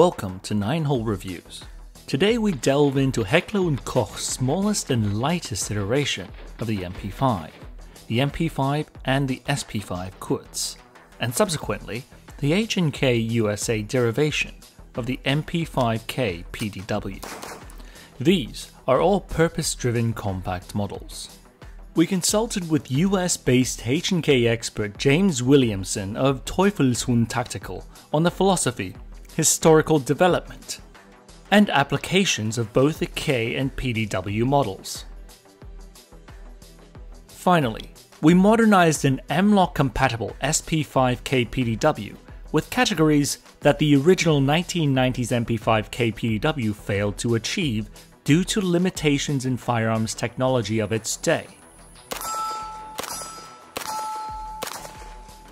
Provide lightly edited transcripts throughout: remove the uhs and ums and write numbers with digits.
Welcome to 9-Hole Reviews. Today we delve into Heckler Koch's smallest and lightest iteration of the MP5, the MP5 and the SP5 kits, and subsequently the H&K USA derivation of the MP5k PDW. These are all purpose-driven compact models. We consulted with US-based H&K expert James Williamson of Teufelshund Tac on the philosophy, historical development, and applications of both the K and PDW models. Finally, we modernized an MLOK-compatible SP5k PDW with categories that the original 1990s MP5k PDW failed to achieve due to limitations in firearms technology of its day.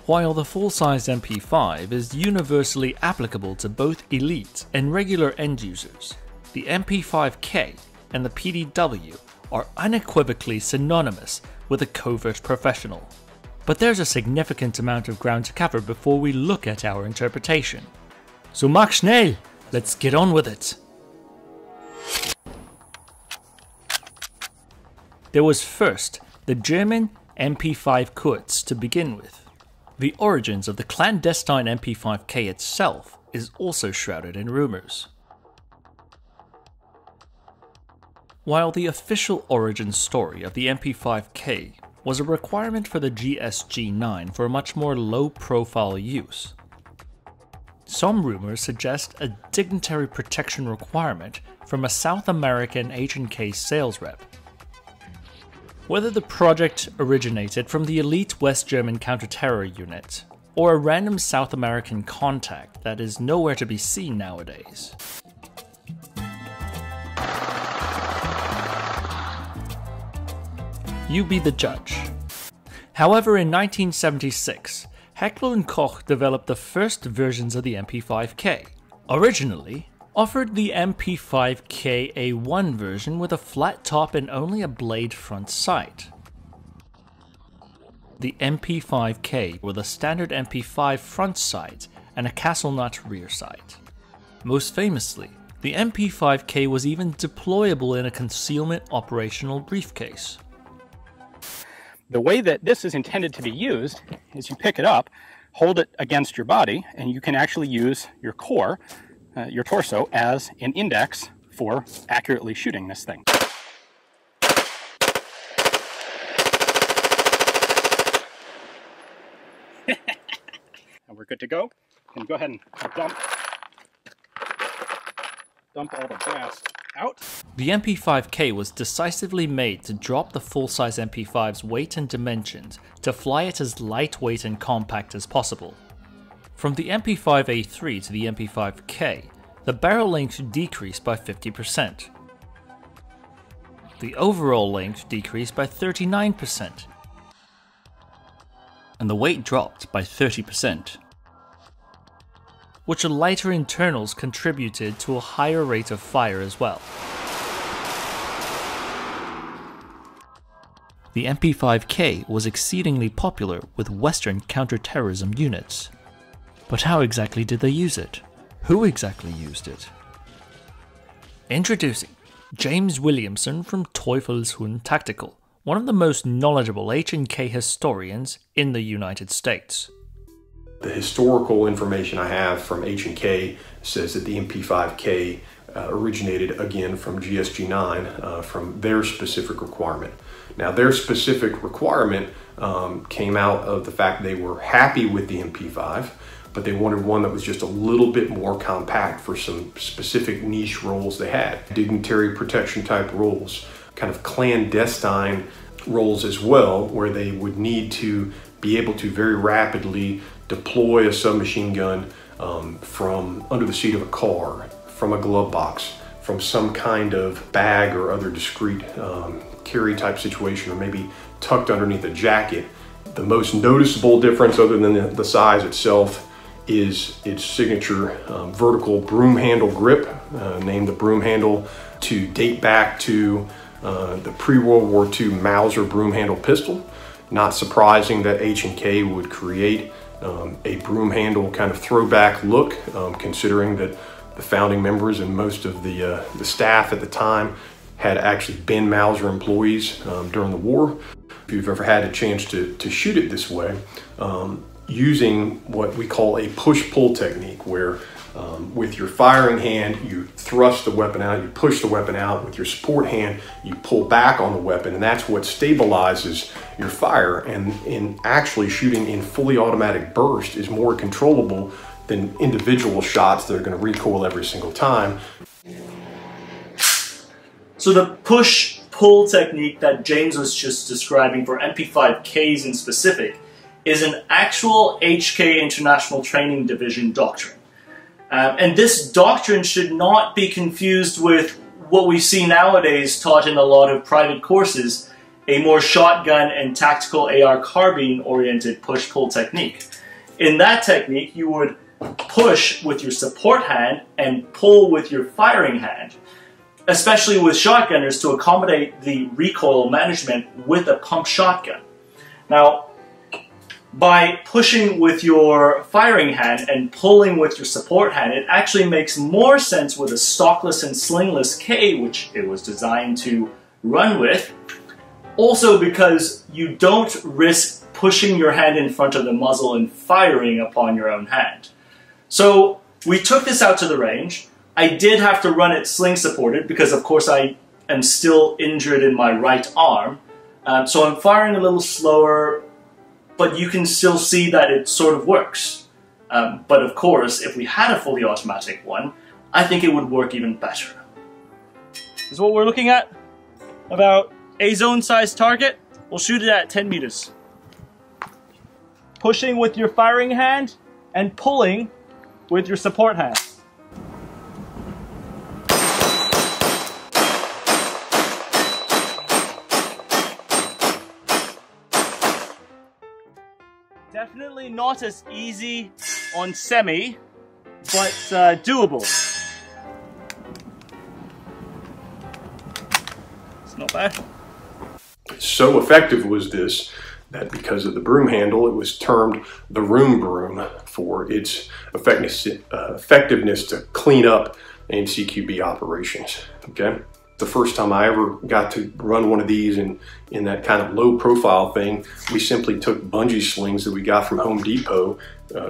While the full-size MP5 is universally applicable to both elite and regular end users, the MP5k and the PDW are unequivocally synonymous with a covert professional. But there's a significant amount of ground to cover before we look at our interpretation. So mach schnell, let's get on with it! There was first the German MP5 kits to begin with. The origins of the clandestine MP5k itself is also shrouded in rumors. While the official origin story of the MP5k was a requirement for the GSG9 for a much more low-profile use, some rumors suggest a dignitary protection requirement from a South American H&K sales rep. Whether the project originated from the elite West German counter-terror unit, or a random South American contact that is nowhere to be seen nowadays. You be the judge. However, in 1976, Heckler Koch developed the first versions of the MP5k. Originally, offered the MP5k A1 version with a flat top and only a blade front sight. The MP5k with a standard MP5 front sight and a castle nut rear sight. Most famously, the MP5k was even deployable in a concealment operational briefcase. The way that this is intended to be used is you pick it up, hold it against your body, and you can actually use your core, your torso, as an index for accurately shooting this thing. And we're good to go. And go ahead and dump all the brass out. The MP5k was decisively made to drop the full-size MP5's weight and dimensions to fly it as lightweight and compact as possible. From the MP5A3 to the MP5k, the barrel length decreased by 50%. The overall length decreased by 39%. And the weight dropped by 30%. Which lighter internals contributed to a higher rate of fire as well. The MP5k was exceedingly popular with Western counter-terrorism units. But how exactly did they use it? Who exactly used it? Introducing James Williamson from Teufelshund Tac, one of the most knowledgeable H&K historians in the United States. The historical information I have from H&K says that the MP5k originated again from GSG9, from their specific requirement. Now their specific requirement came out of the fact they were happy with the MP5, but they wanted one that was just a little bit more compact for some specific niche roles they had. Dignitary protection type roles, kind of clandestine roles as well, where they would need to be able to very rapidly deploy a submachine gun from under the seat of a car, from a glove box, from some kind of bag or other discreet carry type situation, or maybe tucked underneath a jacket. The most noticeable difference, other than the size itself, is its signature vertical broom handle grip, named the broom handle to date back to the pre-World War II Mauser broom handle pistol. Not surprising that H&K would create a broom handle kind of throwback look, considering that The founding members and most of the staff at the time had actually been Mauser employees during the war. If you've ever had a chance to shoot it this way, using what we call a push-pull technique, where with your firing hand, you thrust the weapon out, you push the weapon out. With your support hand, you pull back on the weapon, and that's what stabilizes your fire. And in actually shooting in fully automatic burst is more controllable than individual shots that are going to recoil every single time. So the push-pull technique that James was just describing for MP5Ks in specific is an actual H&K International Training Division doctrine. And this doctrine should not be confused with what we see nowadays taught in a lot of private courses, a more shotgun and tactical AR carbine oriented push-pull technique. In that technique, you would push with your support hand and pull with your firing hand, especially with shotgunners to accommodate the recoil management with a pump shotgun. Now, by pushing with your firing hand and pulling with your support hand, it actually makes more sense with a stockless and slingless K, which it was designed to run with. Also because you don't risk pushing your hand in front of the muzzle and firing upon your own hand. So we took this out to the range. I did have to run it sling supported because of course I am still injured in my right arm. So I'm firing a little slower, but you can still see that it sort of works. But of course, if we had a fully automatic one, I think it would work even better. This is what we're looking at. About a zone size target. We'll shoot it at 10 meters. Pushing with your firing hand and pulling with your support hand. Definitely not as easy on semi, but doable. It's not bad. So effective was this that because of the broom handle, it was termed the room broom for its effectiveness to clean up in CQB operations. Okay, the first time I ever got to run one of these in that kind of low profile thing, we simply took bungee slings that we got from Home Depot,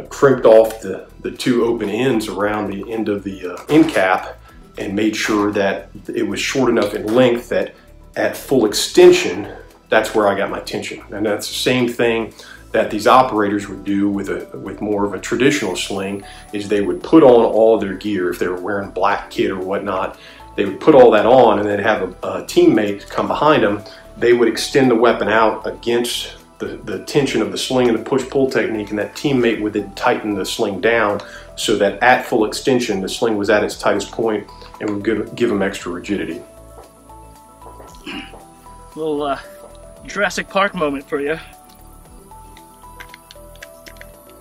crimped off the two open ends around the end of the end cap, and made sure that it was short enough in length that at full extension, that's where I got my tension. And that's the same thing that these operators would do with more of a traditional sling, is they would put on all their gear. If they were wearing black kit or whatnot, they would put all that on and then have a teammate come behind them. They would extend the weapon out against the tension of the sling and the push-pull technique, and that teammate would then tighten the sling down so that at full extension, the sling was at its tightest point and would give them extra rigidity. Little Jurassic Park moment for you.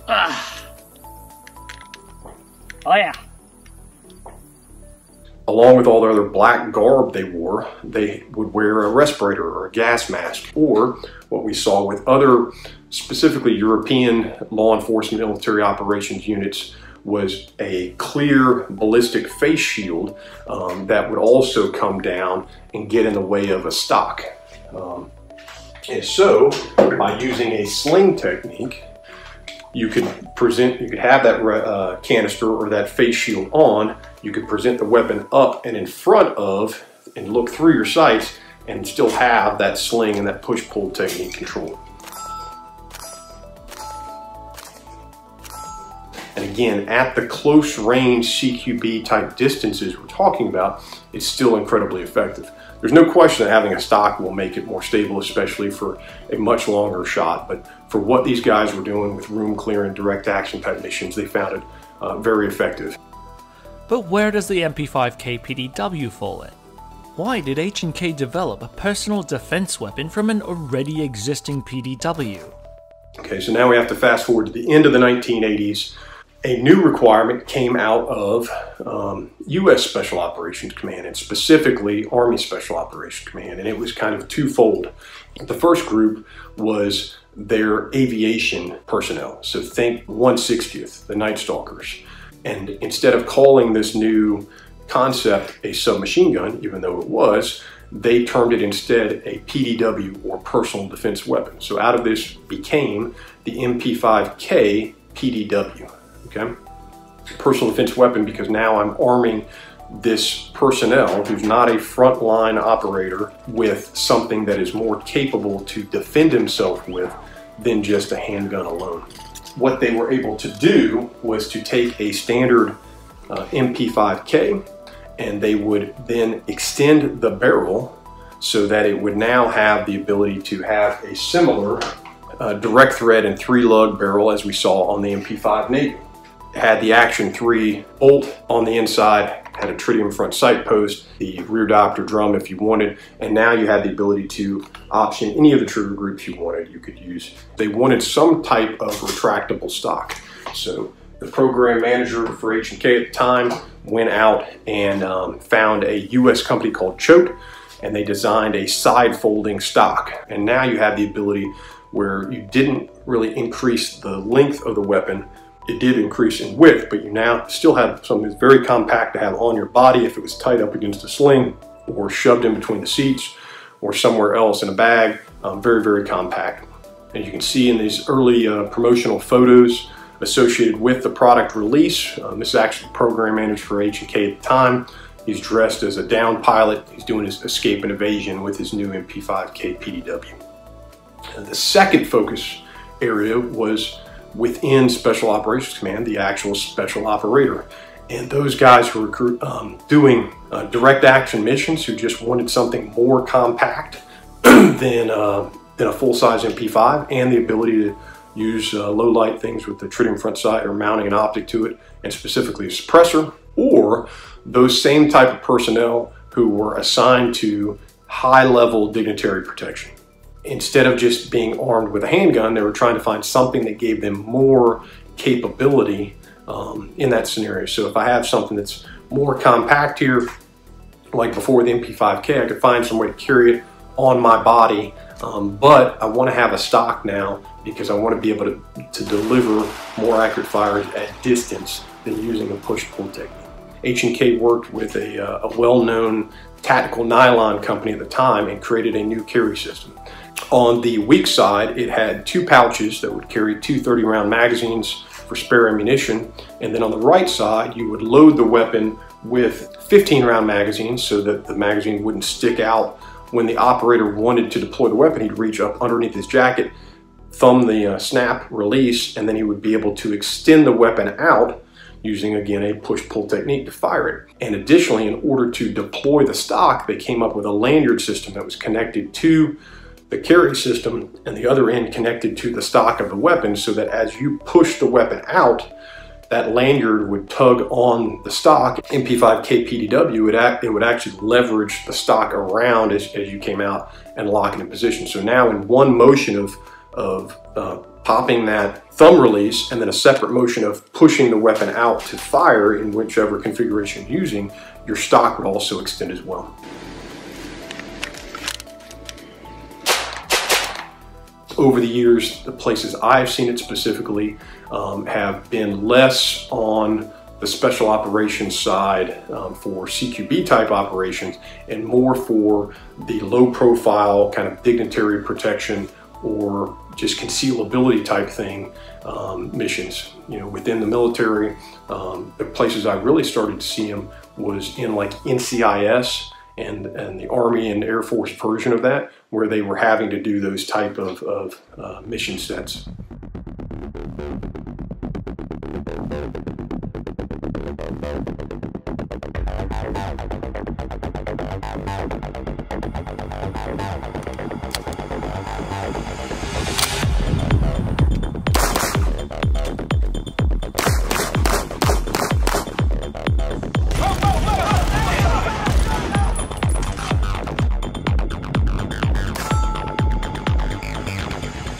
Ah. Oh yeah. Along with all the other black garb they wore, they would wear a respirator or a gas mask, or what we saw with other specifically European law enforcement military operations units was a clear ballistic face shield that would also come down and get in the way of a stock. And so, by using a sling technique, you could have that canister or that face shield on. You could present the weapon up and in front of, and look through your sights, and still have that sling and that push-pull technique control. And again, at the close range CQB type distances we're talking about, it's still incredibly effective. There's no question that having a stock will make it more stable, especially for a much longer shot. But for what these guys were doing with room clearing direct action type missions, they found it very effective. But where does the MP5k PDW fall in? Why did H&K develop a personal defense weapon from an already existing PDW? Okay, so now we have to fast forward to the end of the 1980s. A new requirement came out of U.S. Special Operations Command, and specifically Army Special Operations Command, and it was kind of twofold. The first group was their aviation personnel, so think 160th, the Night Stalkers. And instead of calling this new concept a submachine gun, even though it was, they termed it instead a PDW, or personal defense weapon. So out of this became the MP5k PDW, okay? Personal defense weapon, because now I'm arming this personnel who's not a frontline operator with something that is more capable to defend himself with than just a handgun alone. What they were able to do was to take a standard MP5k, and they would then extend the barrel so that it would now have the ability to have a similar direct thread and 3-lug barrel as we saw on the MP5 Navy. It had the Action 3 bolt on the inside, had a tritium front sight post, the rear diopter drum if you wanted, and now you had the ability to option any of the trigger groups you wanted. You could use, they wanted some type of retractable stock. So the program manager for H&K at the time went out and found a US company called Choate, and they designed a side folding stock. And now you have the ability where you didn't really increase the length of the weapon. It did increase in width, but you now still have something that's very compact to have on your body if it was tied up against a sling or shoved in between the seats or somewhere else in a bag. Very, very compact. As you can see in these early promotional photos associated with the product release, this is actually the program manager for H&K at the time. He's dressed as a down pilot. He's doing his escape and evasion with his new MP5k PDW. And the second focus area was within Special Operations Command, the actual special operator. And those guys who were doing direct action missions, who just wanted something more compact than a full-size MP5, and the ability to use low light things with the tritium front sight or mounting an optic to it, and specifically a suppressor, or those same type of personnel who were assigned to high-level dignitary protection. Instead of just being armed with a handgun, they were trying to find something that gave them more capability in that scenario. So if I have something that's more compact here, like before the MP5k, I could find some way to carry it on my body, but I want to have a stock now because I want to be able to deliver more accurate fires at distance than using a push-pull technique. H&K worked with a well-known tactical nylon company at the time and created a new carry system. On the weak side, it had 2 pouches that would carry 2 30-round magazines for spare ammunition, and then on the right side, you would load the weapon with 15-round magazines so that the magazine wouldn't stick out. When the operator wanted to deploy the weapon, he'd reach up underneath his jacket, thumb the snap, release, and then he would be able to extend the weapon out using, again, a push-pull technique to fire it. And additionally, in order to deploy the stock, they came up with a lanyard system that was connected to the carry system and the other end connected to the stock of the weapon, so that as you push the weapon out, that lanyard would tug on the stock. MP5k PDW, it would actually leverage the stock around as you came out and lock it in position. So now in one motion of popping that thumb release and then a separate motion of pushing the weapon out to fire in whichever configuration you're using, your stock would also extend as well. Over the years, the places I've seen it specifically have been less on the special operations side for CQB type operations and more for the low profile kind of dignitary protection or just concealability type thing missions. You know, within the military, the places I really started to see them was in like NCIS and the Army and Air Force version of that, where they were having to do those type of mission sets.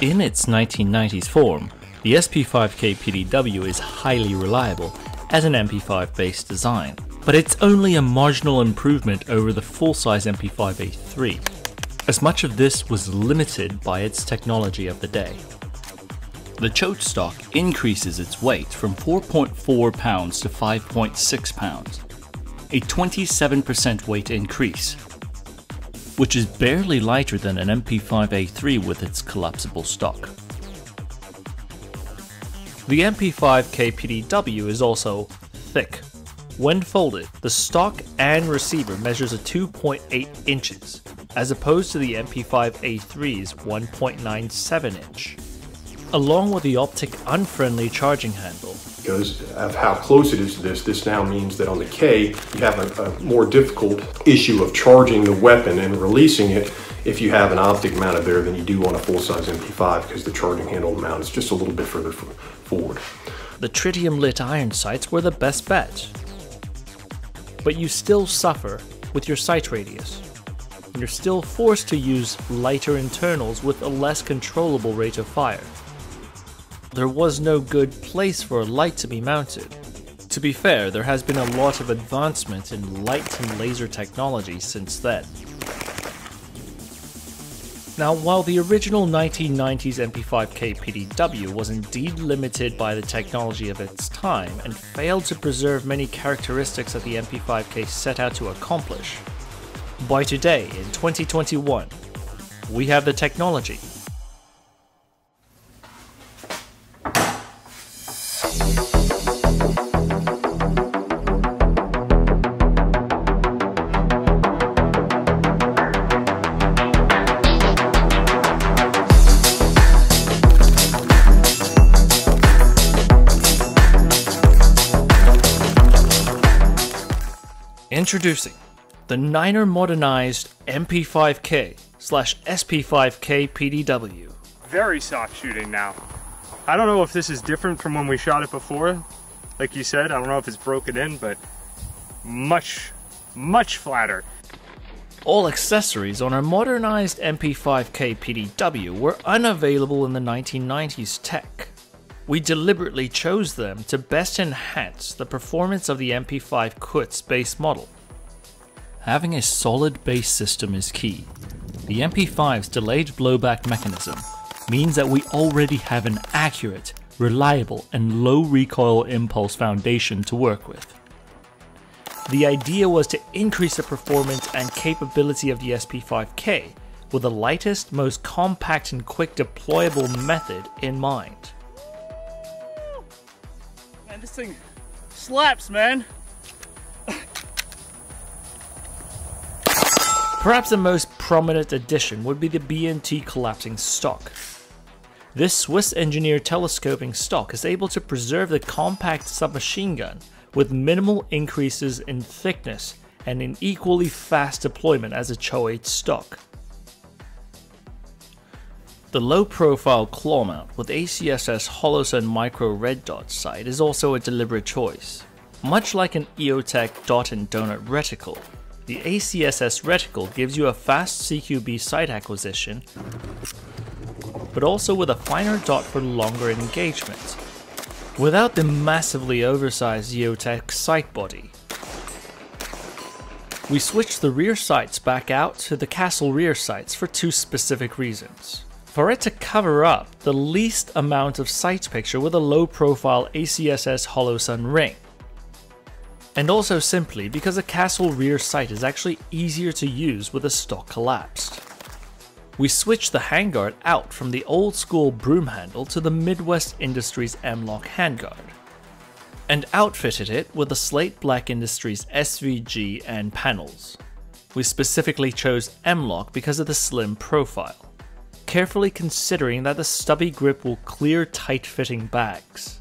In its 1990s form, the SP5k PDW is highly reliable as an MP5 based design, but it's only a marginal improvement over the full-size MP5A3, as much of this was limited by its technology of the day. The choke stock increases its weight from 4.4 pounds to 5.6 pounds, a 27% weight increase, which is barely lighter than an MP5A3 with its collapsible stock. The MP5k PDW is also thick. When folded, the stock and receiver measures a 2.8 inches, as opposed to the MP5A3's 1.97 inch. Along with the optic unfriendly charging handle. Because of how close it is to this now means that on the K, you have a more difficult issue of charging the weapon and releasing it if you have an optic mounted there than you do on a full-size MP5, because the charging handle mount is just a little bit further forward. The tritium lit iron sights were the best bet. But you still suffer with your sight radius, and you're still forced to use lighter internals with a less controllable rate of fire. There was no good place for a light to be mounted. To be fair, there has been a lot of advancement in light and laser technology since then. Now, while the original 1990s MP5k PDW was indeed limited by the technology of its time and failed to preserve many characteristics that the MP5k set out to accomplish, by today, in 2021, we have the technology. Introducing the Niner modernized MP5k / SP5k PDW. Very soft shooting now. I don't know if this is different from when we shot it before. Like you said, I don't know if it's broken in, but much flatter. All accessories on our modernized MP5k PDW were unavailable in the 1990s tech. We deliberately chose them to best enhance the performance of the MP5 Quds base model. Having a solid base system is key. The MP5's delayed blowback mechanism means that we already have an accurate, reliable, and low recoil impulse foundation to work with. The idea was to increase the performance and capability of the SP5K with the lightest, most compact and quick deployable method in mind. Man, this thing slaps, man. Perhaps the most prominent addition would be the B&T collapsing stock. This Swiss-engineered telescoping stock is able to preserve the compact submachine gun with minimal increases in thickness and an equally fast deployment as a Cho-8 stock. The low-profile claw mount with ACSS Holosun micro red dot sight is also a deliberate choice. Much like an EOTech dot and donut reticle, the ACSS reticle gives you a fast CQB sight acquisition, but also with a finer dot for longer engagement, without the massively oversized EOTech sight body. We switched the rear sights back out to the Castle rear sights for two specific reasons. For it to cover up the least amount of sight picture with a low-profile ACSS Holosun ring, and also simply because the Castle rear sight is actually easier to use with the stock collapsed. We switched the handguard out from the old school broom handle to the Midwest Industries MLOK handguard, and outfitted it with the Slate Black Industries SVG and panels. We specifically chose MLOK because of the slim profile, carefully considering that the stubby grip will clear tight-fitting bags.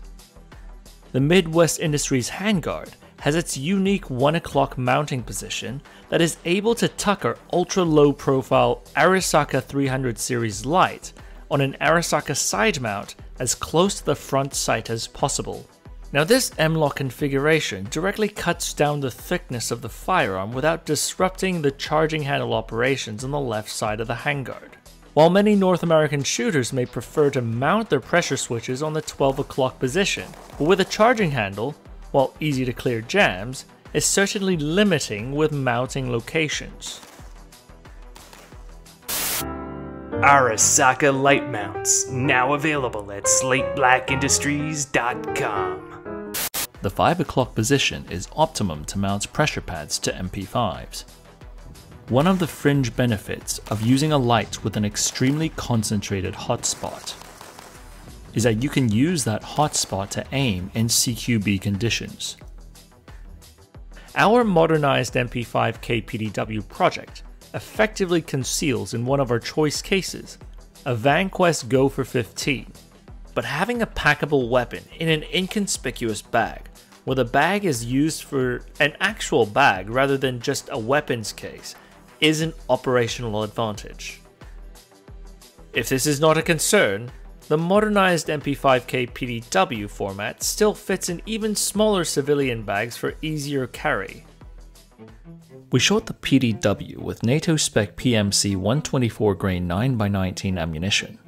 The Midwest Industries handguard has its unique 1 o'clock mounting position that is able to tuck our ultra-low profile Arisaka 300 series light on an Arisaka side mount as close to the front sight as possible. Now this MLOK configuration directly cuts down the thickness of the firearm without disrupting the charging handle operations on the left side of the handguard. While many North American shooters may prefer to mount their pressure switches on the 12 o'clock position, but with a charging handle, while easy to clear jams, is certainly limiting with mounting locations. Arasaka light mounts, now available at slateBlackIndustries.com. The 5 o'clock position is optimum to mount pressure pads to MP5s. One of the fringe benefits of using a light with an extremely concentrated hotspot is that you can use that hotspot to aim in CQB conditions. Our modernized MP5k PDW project effectively conceals in one of our choice cases a VanQuest Go for 15, but having a packable weapon in an inconspicuous bag, where the bag is used for an actual bag rather than just a weapons case, is an operational advantage. If this is not a concern, the modernized MP5k PDW format still fits in even smaller civilian bags for easier carry. We shot the PDW with NATO spec PMC 124 grain 9x19 ammunition.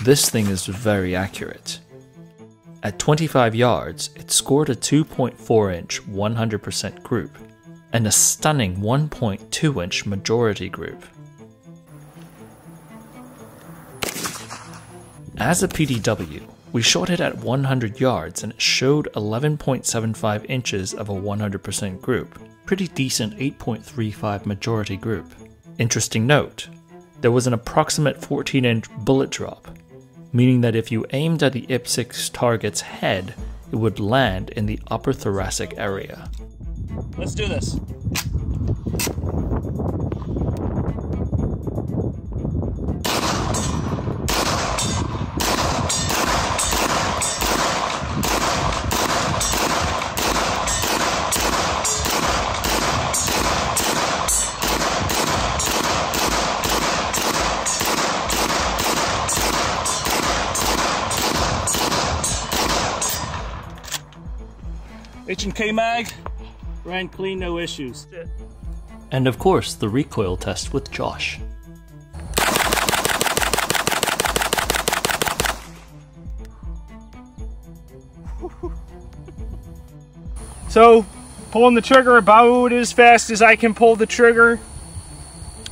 This thing is very accurate. At 25 yards, it scored a 2.4 inch 100% group and a stunning 1.2 inch majority group. As a PDW, we shot it at 100 yards and it showed 11.75 inches of a 100% group, pretty decent 8.35 majority group. Interesting note, there was an approximate 14-inch bullet drop, meaning that if you aimed at the IPSC target's head, it would land in the upper thoracic area. Let's do this. H&K mag, ran clean, no issues. And of course, the recoil test with Josh. So, pulling the trigger about as fast as I can pull the trigger.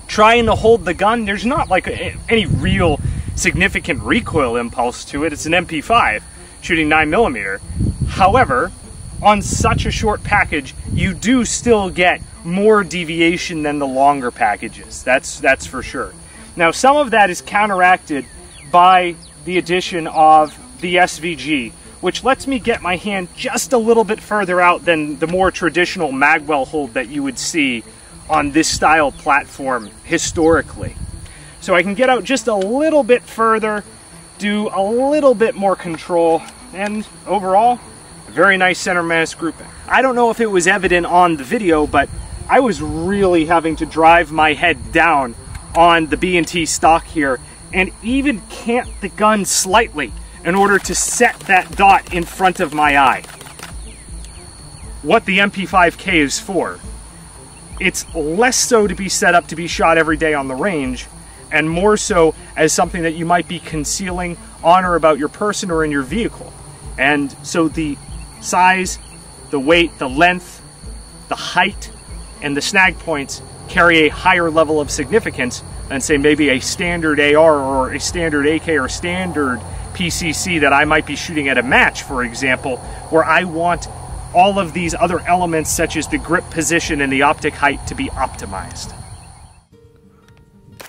Trying to hold the gun. There's not like any real significant recoil impulse to it. It's an MP5 shooting 9mm. However, on such a short package, you do still get more deviation than the longer packages. That's for sure. Now, some of that is counteracted by the addition of the SVG, which lets me get my hand just a little bit further out than the more traditional magwell hold that you would see on this style platform historically. So I can get out just a little bit further, do a little bit more control, and overall, very nice center mass grouping. I don't know if it was evident on the video, but I was really having to drive my head down on the B&T stock here and even cant the gun slightly in order to set that dot in front of my eye. What the MP5k is for. It's less so to be set up to be shot every day on the range, and more so as something that you might be concealing on or about your person or in your vehicle. And so the size, the weight, the length, the height, and the snag points carry a higher level of significance than, say, maybe a standard AR or a standard AK or standard PCC that I might be shooting at a match, for example, where I want all of these other elements such as the grip position and the optic height to be optimized.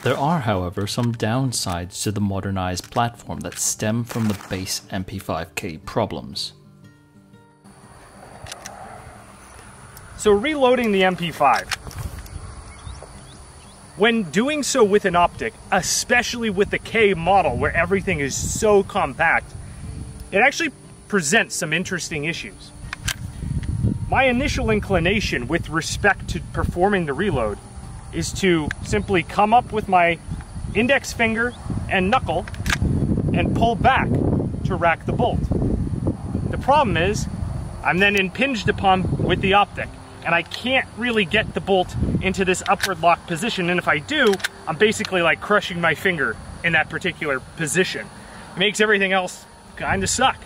There are, however, some downsides to the modernized platform that stem from the base MP5k problems. So reloading the MP5. When doing so with an optic, especially with the K model where everything is so compact, it actually presents some interesting issues. My initial inclination with respect to performing the reload is to simply come up with my index finger and knuckle and pull back to rack the bolt. The problem is, I'm then impinged upon with the optic, and I can't really get the bolt into this upward lock position, and if I do, I'm basically like crushing my finger in that particular position. It makes everything else kind of suck.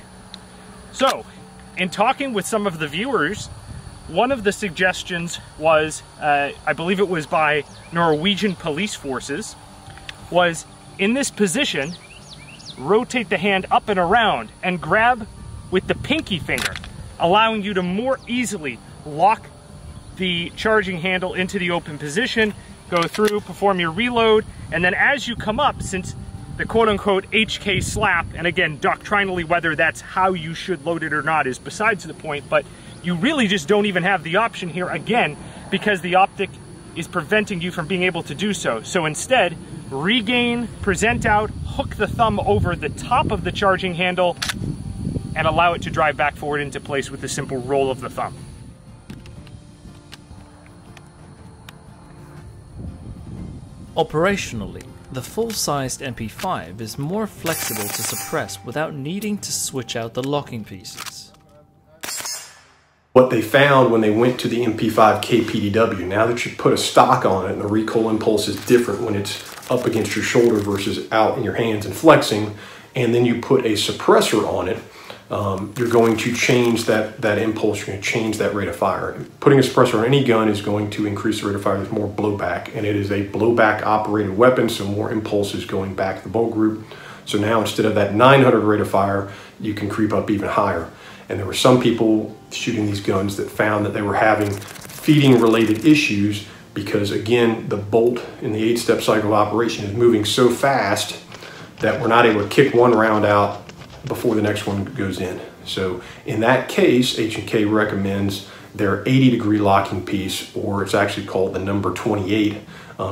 So, in talking with some of the viewers, one of the suggestions was, I believe it was by Norwegian police forces, was in this position, rotate the hand up and around and grab with the pinky finger, allowing you to more easily lock the charging handle into the open position, go through, perform your reload, and then as you come up, since the quote-unquote H&K slap, and again, doctrinally whether that's how you should load it or not is besides the point, but you really just don't even have the option here, again, because the optic is preventing you from being able to do so. So instead, regain, present out, hook the thumb over the top of the charging handle, and allow it to drive back forward into place with a simple roll of the thumb. Operationally, the full-sized MP5 is more flexible to suppress without needing to switch out the locking pieces. What they found when they went to the MP5k PDW, now that you put a stock on it and the recoil impulse is different when it's up against your shoulder versus out in your hands and flexing, and then you put a suppressor on it, you're going to change that impulse, you're going to change that rate of fire. Putting a suppressor on any gun is going to increase the rate of fire with more blowback, and it is a blowback operated weapon, so more impulses going back to the bolt group. So now instead of that 900 rate of fire, you can creep up even higher. And there were some people shooting these guns that found that they were having feeding related issues because, again, the bolt in the 8-step cycle of operation is moving so fast that we're not able to kick one round out before the next one goes in. So in that case, H&K recommends their 80-degree locking piece, or it's actually called the number 28,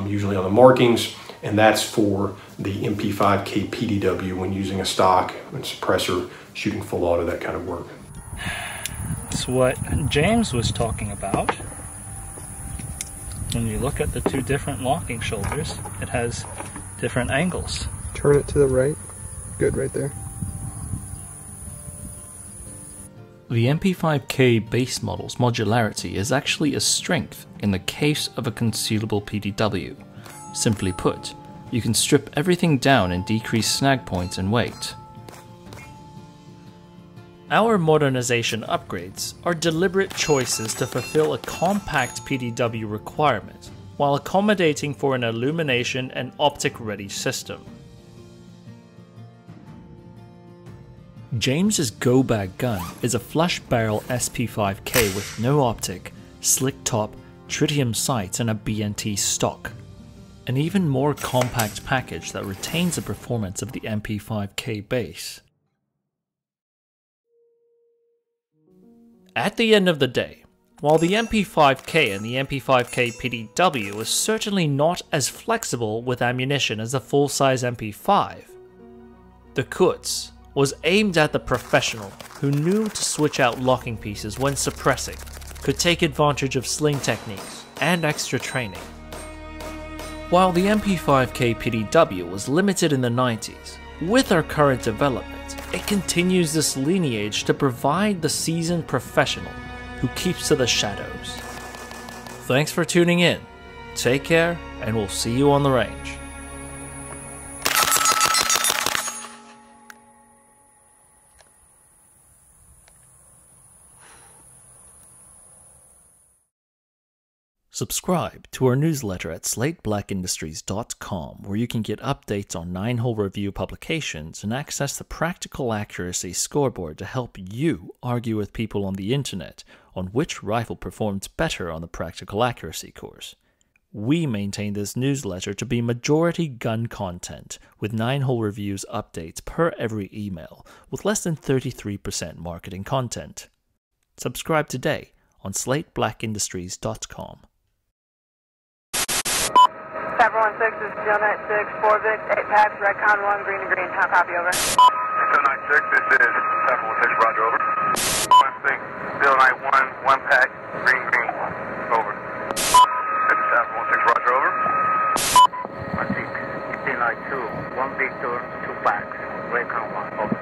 usually on the markings, and that's for the MP5k PDW when using a stock and suppressor, shooting full auto, that kind of work. It's what James was talking about. When you look at the two different locking shoulders, it has different angles. Turn it to the right. Good, right there. The MP5k base model's modularity is actually a strength in the case of a concealable PDW. Simply put, you can strip everything down and decrease snag points and weight. Our modernization upgrades are deliberate choices to fulfill a compact PDW requirement, while accommodating for an illumination and optic-ready system. James's Go Bag gun is a flush barrel SP5k with no optic, slick top, tritium sights and a BNT stock. An even more compact package that retains the performance of the MP5k base. At the end of the day, while the MP5k and the MP5k PDW is certainly not as flexible with ammunition as the full-size MP5, the Kutz was aimed at the professional who knew to switch out locking pieces when suppressing, could take advantage of sling techniques, and extra training. While the MP5k PDW was limited in the 90s, with our current development, it continues this lineage to provide the seasoned professional who keeps to the shadows. Thanks for tuning in, take care, and we'll see you on the range. Subscribe to our newsletter at SlateBlackIndustries.com, where you can get updates on 9-hole review publications and access the Practical Accuracy Scoreboard to help you argue with people on the internet on which rifle performed better on the Practical Accuracy course. We maintain this newsletter to be majority gun content, with 9-hole reviews updates per every email, with less than 33% marketing content. Subscribe today on SlateBlackIndustries.com. 716 is Steel 96, 4 Vic, 8 packs, red con 1, green to green. How copy, over? Steel 96, this is 716, roger, over. 16, Steel 91, 1 pack, green, over. This is 716, roger, over. 16, Steel 92, 1 Victor, 2 packs, red con 1, over.